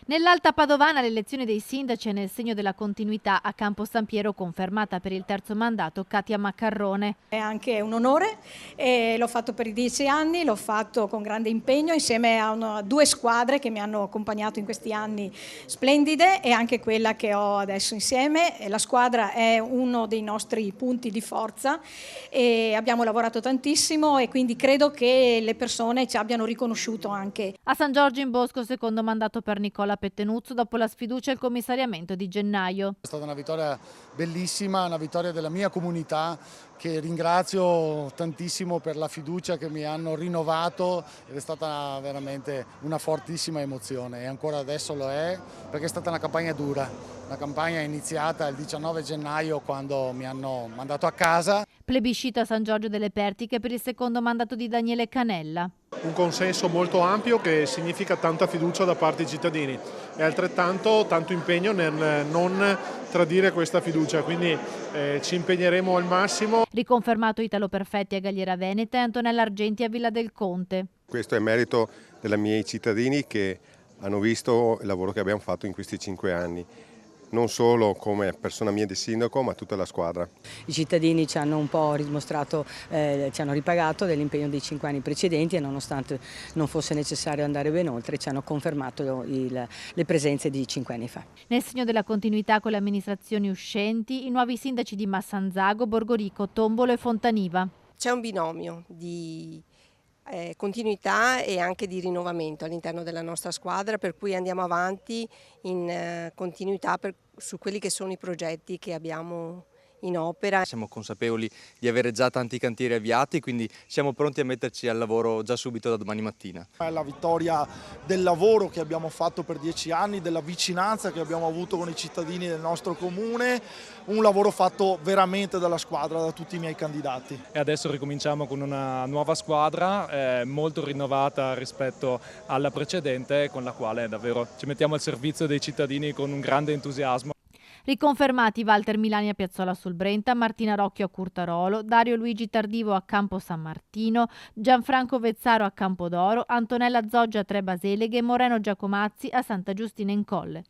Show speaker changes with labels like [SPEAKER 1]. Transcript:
[SPEAKER 1] Nell'Alta Padovana l'elezione dei sindaci è nel segno della continuità. A Campo San Piero confermata per il terzo mandato Katia Maccarrone.
[SPEAKER 2] È anche un onore e l'ho fatto per i 10 anni, l'ho fatto con grande impegno insieme a due squadre che mi hanno accompagnato in questi anni splendide e anche quella che ho adesso insieme. La squadra è uno dei nostri punti di forza e abbiamo lavorato tantissimo e quindi credo che le persone ci abbiano riconosciuto anche.
[SPEAKER 1] A San Giorgio in Bosco secondo mandato per Nicola Pettenuzzo dopo la sfiducia e il commissariamento di gennaio.
[SPEAKER 3] È stata una vittoria bellissima, una vittoria della mia comunità che ringrazio tantissimo per la fiducia che mi hanno rinnovato ed è stata veramente una fortissima emozione e ancora adesso lo è perché è stata una campagna dura, una campagna iniziata il 19 gennaio quando mi hanno mandato a casa.
[SPEAKER 1] Plebiscito a San Giorgio delle Pertiche per il secondo mandato di Daniele Canella.
[SPEAKER 4] Un consenso molto ampio che significa tanta fiducia da parte dei cittadini e altrettanto tanto impegno nel non tradire questa fiducia, quindi ci impegneremo al massimo.
[SPEAKER 1] Riconfermato Italo Perfetti a Galliera Veneta e Antonella Argenti a Villa del Conte.
[SPEAKER 5] Questo è merito dei miei cittadini che hanno visto il lavoro che abbiamo fatto in questi 5 anni. Non solo come persona mia di sindaco, ma tutta la squadra.
[SPEAKER 6] I cittadini ci hanno un po' dimostrato, ci hanno ripagato dell'impegno dei 5 anni precedenti e nonostante non fosse necessario andare ben oltre, ci hanno confermato le presenze di 5 anni fa.
[SPEAKER 1] Nel segno della continuità con le amministrazioni uscenti, i nuovi sindaci di Massanzago, Borgorico, Tombolo e Fontaniva.
[SPEAKER 7] C'è un binomio di continuità e anche di rinnovamento all'interno della nostra squadra, per cui andiamo avanti in continuità su quelli che sono i progetti che abbiamo in opera.
[SPEAKER 8] Siamo consapevoli di avere già tanti cantieri avviati, quindi siamo pronti a metterci al lavoro già subito da domani mattina.
[SPEAKER 9] È la vittoria del lavoro che abbiamo fatto per 10 anni, della vicinanza che abbiamo avuto con i cittadini del nostro comune, un lavoro fatto veramente dalla squadra, da tutti i miei candidati.
[SPEAKER 10] E adesso ricominciamo con una nuova squadra molto rinnovata rispetto alla precedente, con la quale davvero ci mettiamo al servizio dei cittadini con un grande entusiasmo.
[SPEAKER 1] Riconfermati Walter Milani a Piazzola sul Brenta, Martina Rocchio a Curtarolo, Dario Luigi Tardivo a Campo San Martino, Gianfranco Vezzaro a Campodoro, Antonella Zoggia a Tre Baseleghe e Moreno Giacomazzi a Santa Giustina in Colle.